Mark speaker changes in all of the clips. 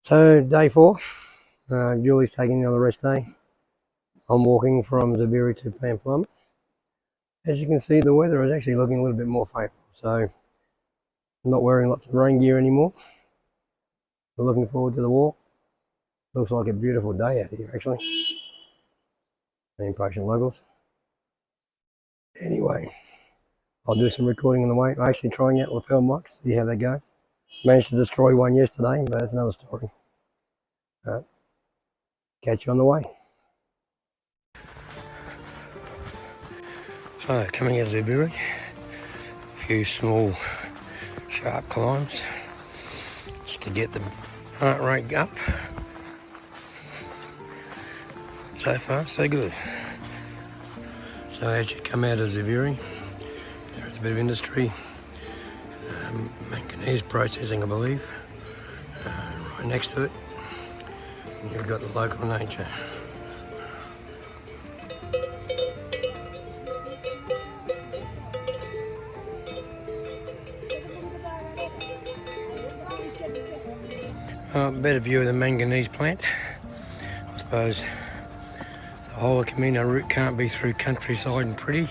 Speaker 1: So day 4, Julie's taking another rest day. I'm walking from Zubiri to Pamplona. As you can see, the weather is actually looking a little bit more favourable, so I'm not wearing lots of rain gear anymore. We're looking forward to the walk. Looks like a beautiful day out here actually. The impatient locals. Anyway, I'll do some recording on the way. I'm actually trying out lapel mics, see how they go. Managed to destroy one yesterday, but that's another story. Catch you on the way. So, coming out of Zubiri, a few small sharp climbs just to get the heart rate up. So far, so good. So as you come out of Zubiri, there's a bit of industry, manganese processing, I believe, right next to it. And you've got the local nature. Better view of the manganese plant. I suppose the whole of Camino route can't be through countryside and pretty.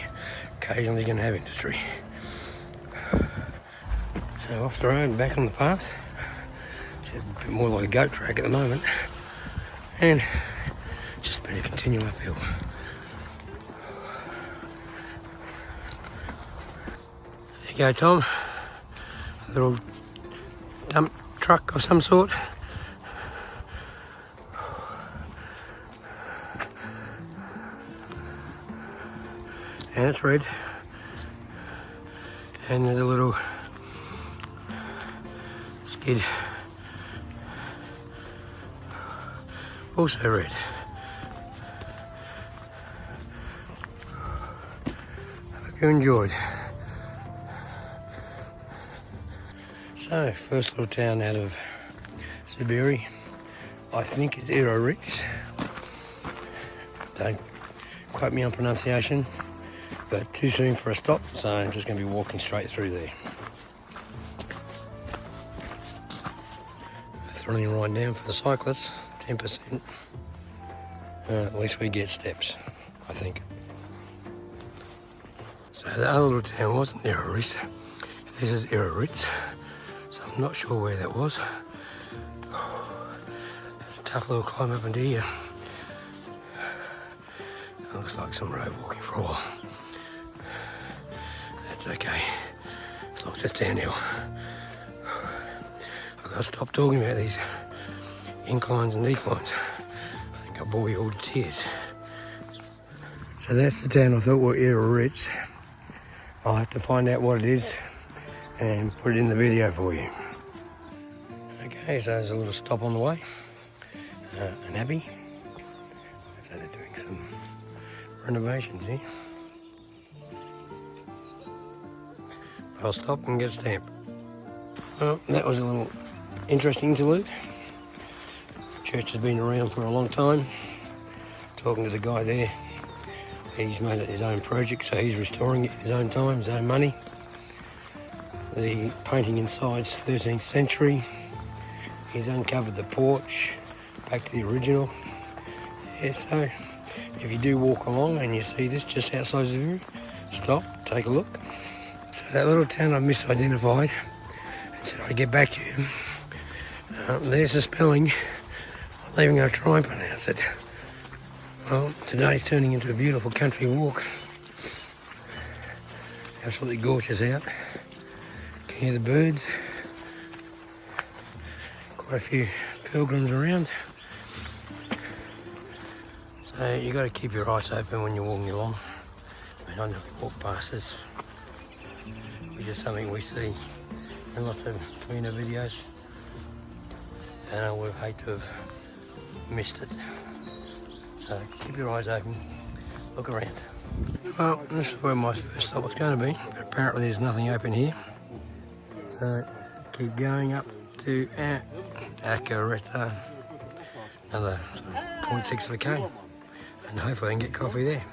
Speaker 1: Occasionally you're going to have industry. So off the road, back on the path. It's a bit more like a goat track at the moment. And just been a continual uphill. There you go, Tom. A little dump truck of some sort. And it's red. And there's a little skid. Also red. Hope you enjoyed. So, first little town out of Zubiri, I think is Ritz. Don't quote me on pronunciation, but too soon for a stop, so I'm just going to be walking straight through there. A thrilling ride down for the cyclists, 10%. At least we get steps, I think. So the other little town wasn't Ritz. This is Ritz. So I'm not sure where that was. It's a tough little climb up into here. It looks like some road walking for a while. That's okay, as long as it's downhill. I've got to stop talking about these inclines and declines. I think I bore you all to tears. So that's the town I thought were Ritz. I'll have to find out what it is and put it in the video for you. Okay, so there's a little stop on the way. An abbey. So they're doing some renovations here. I'll stop and get a stamp. Well, that was a little interesting interlude. Church has been around for a long time. Talking to the guy there, he's made it his own project, so he's restoring it in his own time, his own money. The painting inside's 13th century. He's uncovered the porch back to the original. Yeah, so if you do walk along and you see this just outside Zubiri, stop, take a look. So that little town I misidentified and said I'd get back to you. There's the spelling. I'm not even going to try and pronounce it. Well, today's turning into a beautiful country walk. Absolutely gorgeous out. Can hear the birds. Quite a few pilgrims around. So you got to keep your eyes open when you're walking along. I mean, I never walk past this, which is something we see in lots of Camino videos, and I would have hate to have missed it. So keep your eyes open, look around. Well, this is where my first stop was going to be, but apparently there's nothing open here. So keep going up to Acareta, another sort of 0.6 of a K, and hopefully I can get coffee there.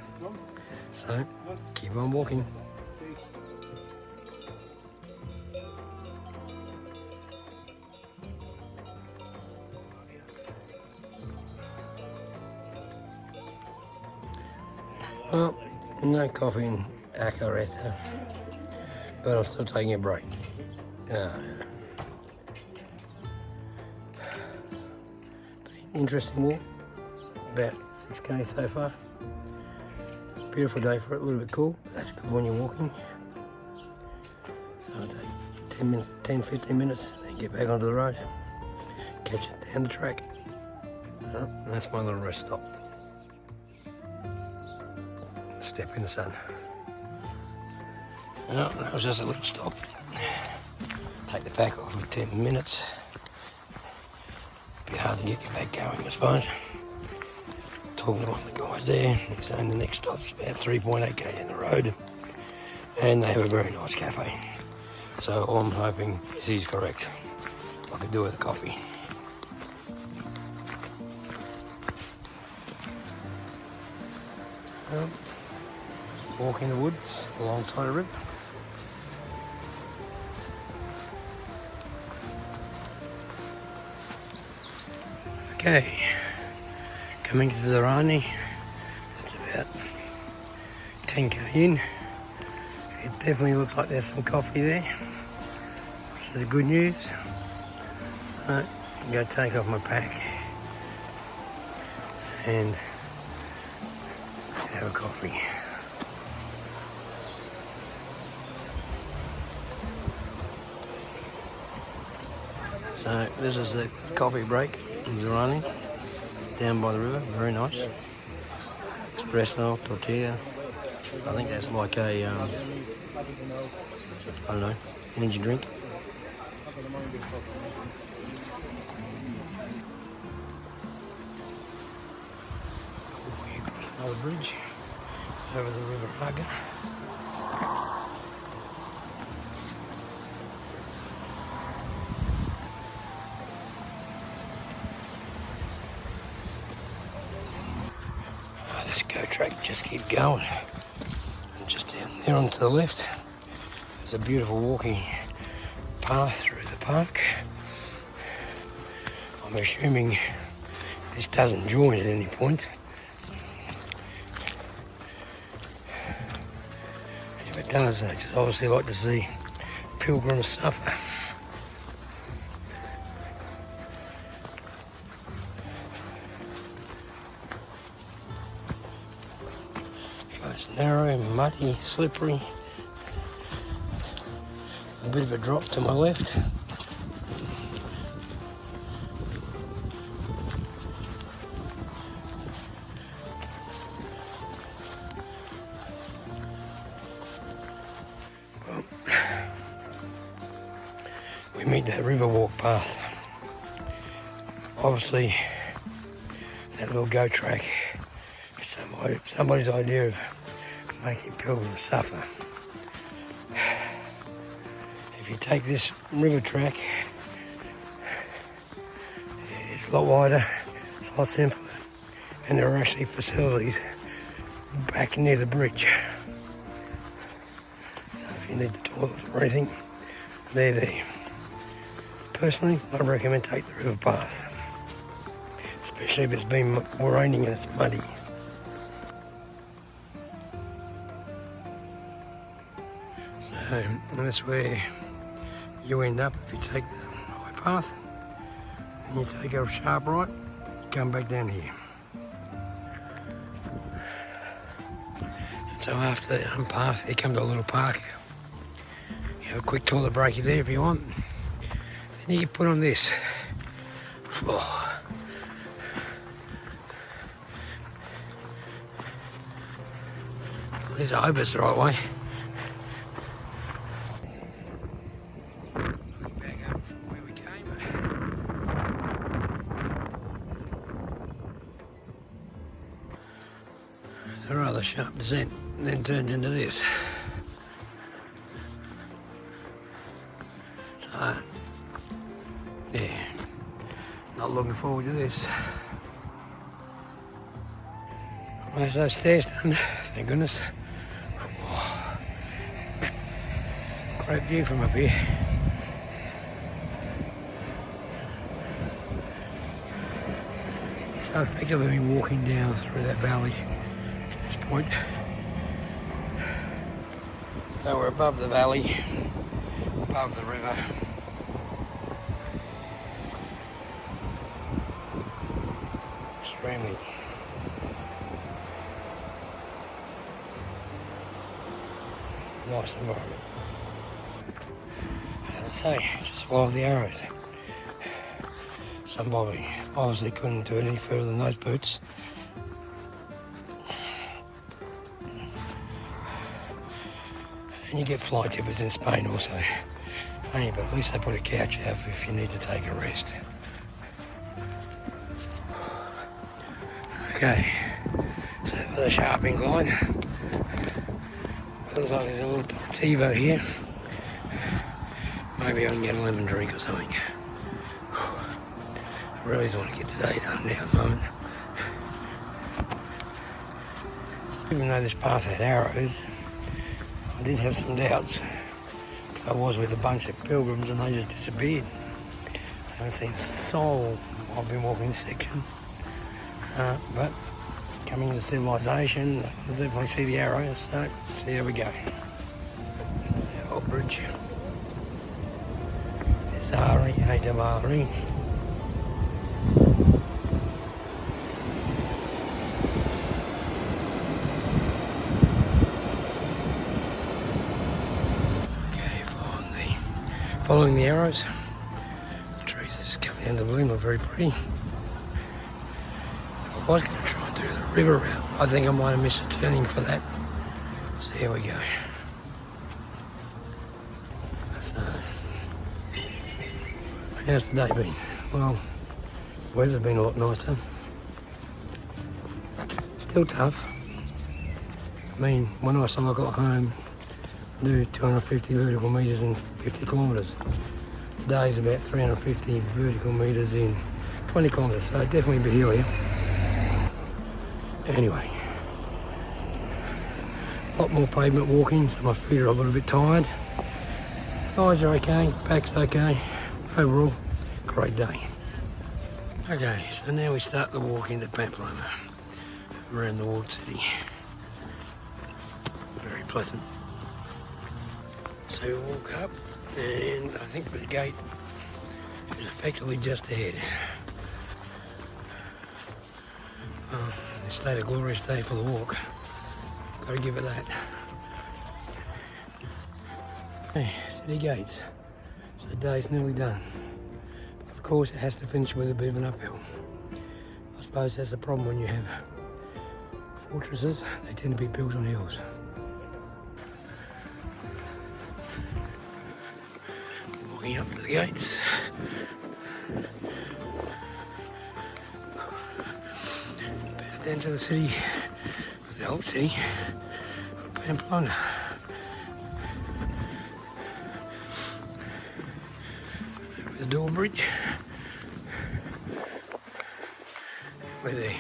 Speaker 1: So keep on walking. Well, no coffee in Acaretta, but I'm still taking a break. Interesting walk, about 6k so far. Beautiful day for it, a little bit cool, but that's good when you're walking. So I'll take 10-15 minutes, then get back onto the road, catch it down the track. That's my little rest stop. Step in the sun. Well, that was just a little stop. Take the pack off with 10 minutes. Be hard to get you back going, I suppose. Talking to one of the guys there, he's saying the next stop's about 3.8k down the road, and they have a very nice cafe. So I'm hoping he's correct. I could do with a coffee. Walk in the woods alongside a river. Okay, coming to Zubiri, that's about 10k in. It definitely looks like there's some coffee there, which is good news. So I'm going to take off my pack and have a coffee. So this is the coffee break in Zubiri, down by the river, very nice. Espresso, tortilla, I think that's like a, I don't know, energy drink. Another bridge over the river Aga. This go track just keep going. And just down there onto the left, there's a beautiful walking path through the park. I'm assuming this doesn't join at any point. If it does, I just obviously like to see pilgrims suffer. It's narrow, muddy, slippery. A bit of a drop to my left. Well, we meet that river walk path. Obviously, that little goat track is somebody's idea of making pilgrims suffer. If you take this river track, it's a lot wider, it's a lot simpler, and there are actually facilities back near the bridge. So if you need the toilet or anything, they're there. Personally, I recommend take the river path, especially if it's been raining and it's muddy. So that's where you end up if you take the high path, then you take a sharp right, come back down here. So after the path, you come to a little park. You have a quick toilet break there if you want. Then you put on this. Oh. At least I hope it's the right way. A rather sharp descent, then turns into this. So, yeah, not looking forward to this. There's those stairs done, thank goodness. Oh, great view from up here. So effectively we've been walking down through that valley to this point. So we're above the valley, above the river. Extremely nice environment. As I say, just follow the arrows. Somebody obviously couldn't do it any further than those boots. And you get fly tippers in Spain also. Hey, but at least they put a couch out if you need to take a rest. Okay, so that was a sharp incline. Looks like there's a little TiVo here. Maybe I can get a lemon drink or something. I really just want to get today done now at the moment. Even though this path had arrows, I did have some doubts. I was with a bunch of pilgrims and they just disappeared. I haven't seen a soul while I've been walking this section. But coming into civilization, I definitely see the arrows, so here we go. The old bridge. Zubiri, Zubiri. Following the arrows, the trees are just coming into bloom, are very pretty. I was going to try and do the river route. I think I might have missed a turning for that. So here we go. So, how's the day been? Well, weather's been a lot nicer. Still tough. I mean, when I got home, do 250 vertical metres in 50 kilometres. Today's about 350 vertical metres in 20 kilometres, so definitely a bit hillier. Anyway, a lot more pavement walking, so my feet are a little bit tired. Thighs are okay, back's okay. Overall, great day. Okay, so now we start the walk into Pamplona, around the walled city. Very pleasant. So we walk up, and I think the gate is effectively just ahead. It's a glorious day for the walk. Got to give it that. Okay, city gates. So the day's nearly done. Of course, it has to finish with a bit of an uphill. I suppose that's the problem when you have fortresses. They tend to be built on hills. Walking up to the gates. Back down to the city, the old city of Pamplona. Over the drawbridge. We're there.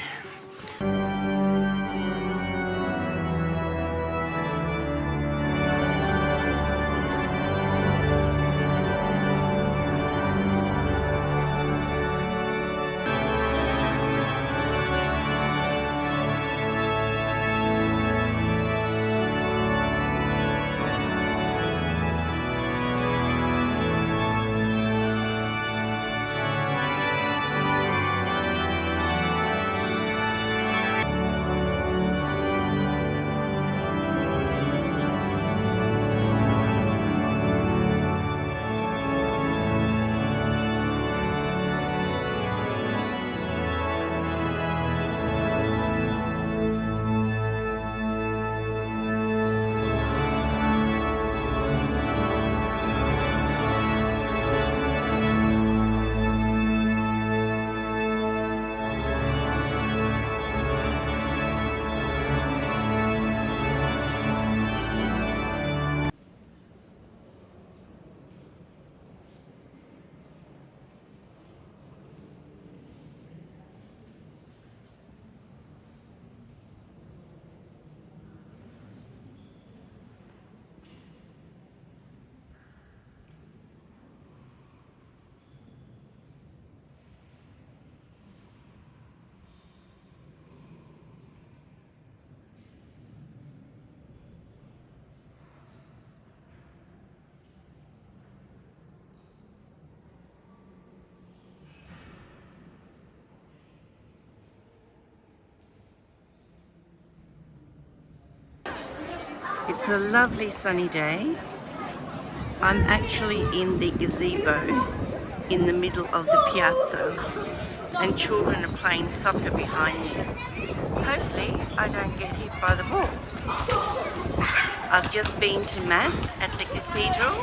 Speaker 2: It's a lovely sunny day. I'm actually in the gazebo in the middle of the piazza, and children are playing soccer behind me. Hopefully I don't get hit by the ball. I've just been to Mass at the cathedral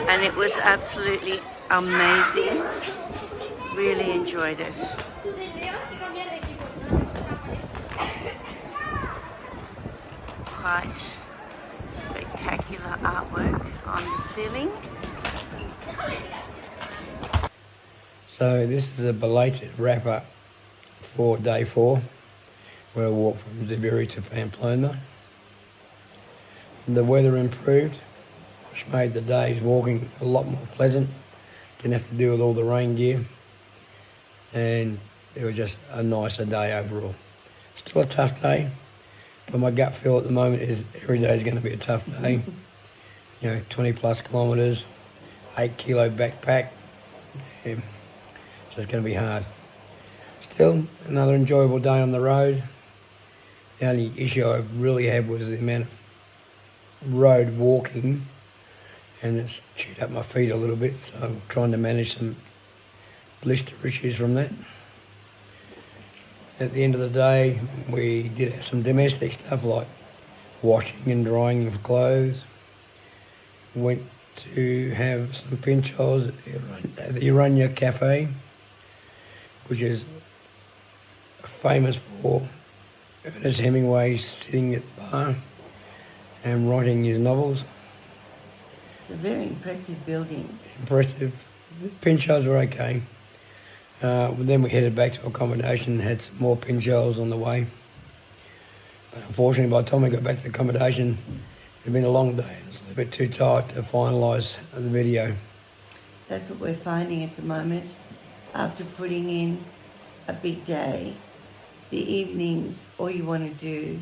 Speaker 2: and it was absolutely amazing. Really enjoyed it. Quite spectacular artwork on the ceiling.
Speaker 1: So this is a belated wrap-up for day 4, where I walked from Zubiri to Pamplona. The weather improved, which made the days walking a lot more pleasant. Didn't have to deal with all the rain gear, and it was just a nicer day overall. Still a tough day, but my gut feel at the moment is every day is going to be a tough day. 20 plus kilometres, 8 kilo backpack. Yeah, so it's going to be hard. Still, another enjoyable day on the road. The only issue I really had was the amount of road walking, and it's chewed up my feet a little bit, so I'm trying to manage some blister issues from that. At the end of the day, we did have some domestic stuff like washing and drying of clothes. Went to have some pinchos at the Urania Cafe, which is famous for Ernest Hemingway sitting at the bar and writing his novels.
Speaker 2: It's a very impressive building.
Speaker 1: Impressive. The pinchos were okay. Then we headed back to accommodation and had some more pinchos on the way. But unfortunately, by the time we got back to the accommodation, it had been a long day. It was a little bit too tired to finalise the video.
Speaker 2: That's what we're finding at the moment. After putting in a big day, the evenings, all you want to do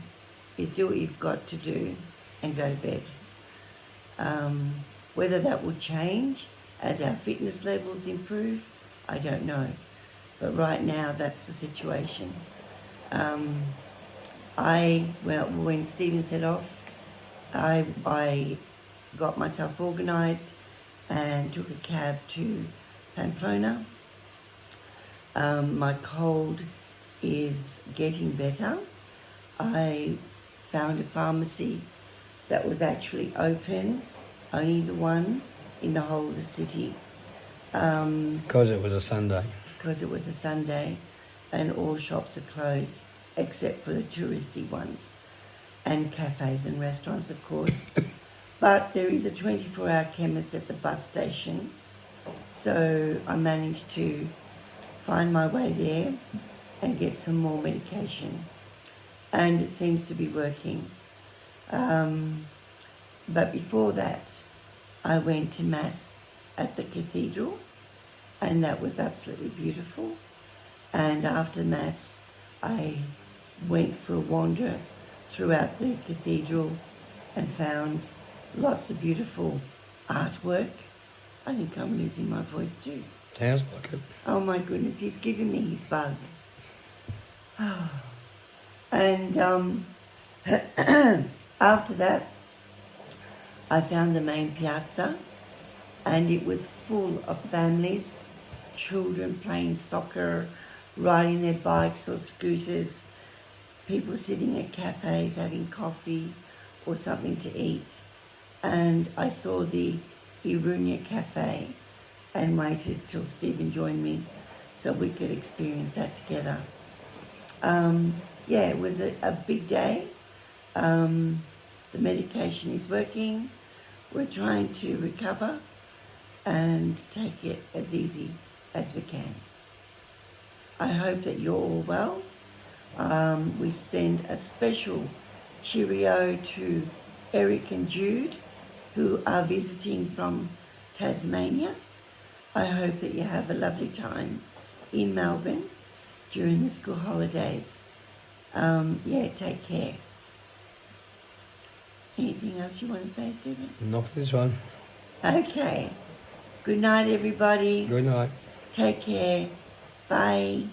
Speaker 2: is do what you've got to do and go to bed. Whether that will change as our fitness levels improve, I don't know. But right now, that's the situation. When Stephen set off, I got myself organised and took a cab to Pamplona. My cold is getting better. I found a pharmacy that was actually open, only the one in the whole of the city.
Speaker 1: Because it was a Sunday.
Speaker 2: Because it was a Sunday and all shops are closed except for the touristy ones and cafes and restaurants, of course. But there is a 24-hour chemist at the bus station, so I managed to find my way there and get some more medication, and it seems to be working. But before that, I went to Mass at the cathedral, and that was absolutely beautiful. And after Mass, I went for a wander throughout the cathedral and found lots of beautiful artwork. I think I'm losing my voice too.
Speaker 1: Sounds like it.
Speaker 2: Oh my goodness, he's giving me his bug. And after that, I found the main piazza, and it was full of families, children playing soccer, riding their bikes or scooters, people sitting at cafes having coffee or something to eat. And I saw the Urania Cafe and waited till Stephen joined me so we could experience that together. It was a big day. The medication is working. We're trying to recover and take it as easy as we can. I hope that you're all well. We send a special cheerio to Eric and Jude, who are visiting from Tasmania. I hope that you have a lovely time in Melbourne during the school holidays. Take care. Anything else you want to say, Stephen?
Speaker 1: Not for this one.
Speaker 2: Okay. Good night, everybody.
Speaker 1: Good night.
Speaker 2: Take care. Bye.